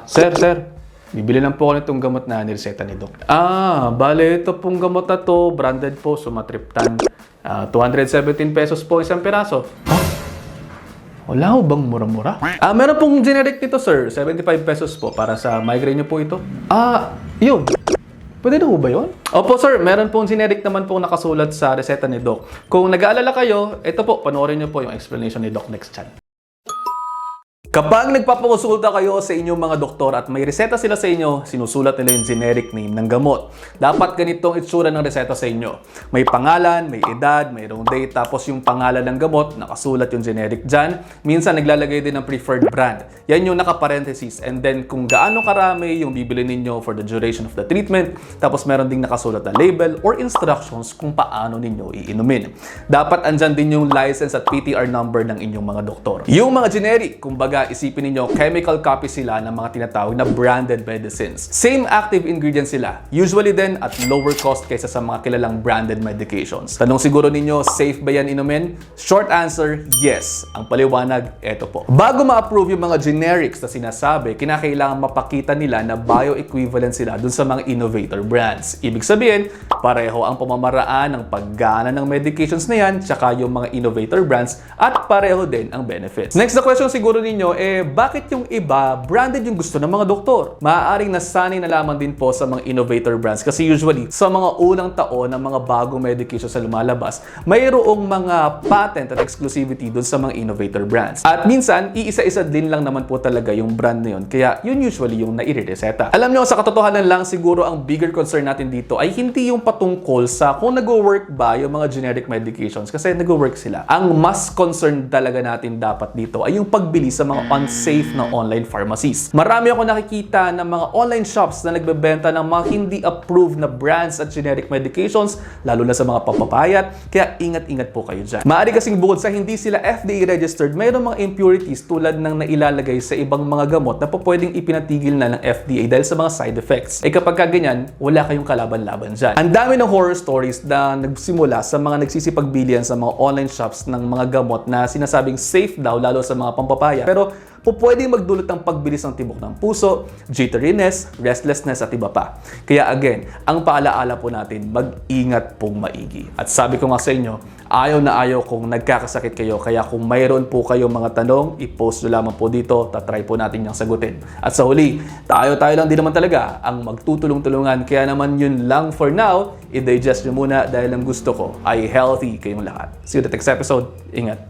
Sir. Bibili lang po ako nitong gamot na nireseta ni Doc. Bale, ito pong gamot na to, branded po, Sumatriptan. 217 pesos po isang piraso. Wala ho bang mura-mura? Meron pong generic nito, sir. 75 pesos po para sa migraine niyo po ito. Yun. Pwede na ho ba yun? Opo, sir. Meron pong generic naman po nakasulat sa reseta ni Doc. Kung nag-aalala kayo, ito po, panoorin niyo po yung explanation ni Doc next chan. Kapag nagpapakonsulta kayo sa inyong mga doktor at may reseta sila sa inyo, sinusulat nila yung generic name ng gamot. Dapat ganitong itsura ng reseta sa inyo. May pangalan, may edad, mayroong date, tapos yung pangalan ng gamot, nakasulat yung generic dyan. Minsan naglalagay din ng preferred brand. Yan yung naka-parenthesis. And then kung gaano karami yung bibili ninyo for the duration of the treatment, tapos meron ding nakasulat na label or instructions kung paano ninyo iinumin. Dapat andyan din yung license at PTR number ng inyong mga doktor. Yung mga generic, kumbaga isipin ninyo, chemical copy sila ng mga tinatawag na branded medicines. Same active ingredients sila. Usually din at lower cost kaysa sa mga kilalang branded medications. Tanong siguro ninyo, safe ba yan inumin? Short answer, yes. Ang paliwanag, eto po. Bago ma-approve yung mga generics na sinasabi, kinakailangan mapakita nila na bioequivalent sila dun sa mga innovator brands. Ibig sabihin, pareho ang pamamaraan ng paggana ng medications na yan, tsaka yung mga innovator brands, at pareho din ang benefits. Next na question siguro ninyo, bakit yung iba branded yung gusto ng mga doktor? Maaaring nasanay na lamang din po sa mga innovator brands kasi usually sa mga unang taon ng mga bagong medications na lumalabas, mayroong mga patent at exclusivity dun sa mga innovator brands. At minsan, iisa-isa din lang naman po talaga yung brand na yun. Kaya yun usually yung nairereseta. Alam nyo, sa katotohanan lang, siguro ang bigger concern natin dito ay hindi yung patungkol sa kung nag-work ba yung mga generic medications kasi nag-work sila. Ang mas concerned talaga natin dapat dito ay yung pagbili sa mga unsafe na online pharmacies. Marami ako nakikita ng mga online shops na nagbebenta ng mga hindi approved na brands at generic medications, lalo na sa mga papapayat, kaya ingat-ingat po kayo dyan. Maaari kasing bukod sa hindi sila FDA registered, mayroong mga impurities tulad ng nailalagay sa ibang mga gamot na pwedeng ipinatigil na ng FDA dahil sa mga side effects. Kapag ganyan, wala kayong kalaban-laban dyan. Ang dami ng horror stories na nagsimula sa mga nagsisipagbilian sa mga online shops ng mga gamot na sinasabing safe daw, lalo sa mga pampapaya. Pero pwedeng magdulot ng pagbilis ng tibok ng puso, jitteriness, restlessness at iba pa. Kaya again, ang paalaala po natin, mag-ingat pong maigi. At sabi ko nga sa inyo, ayaw na ayaw kung nagkakasakit kayo. Kaya kung mayroon po kayong mga tanong, i-post nyo lamang po dito, tatry po natin yung sagutin. At sa huli, tayo lang din naman talaga ang magtutulong-tulungan. Kaya naman yun lang for now, i-digest nyo muna dahil ang gusto ko ay healthy kayong lahat. See you in the next episode. Ingat!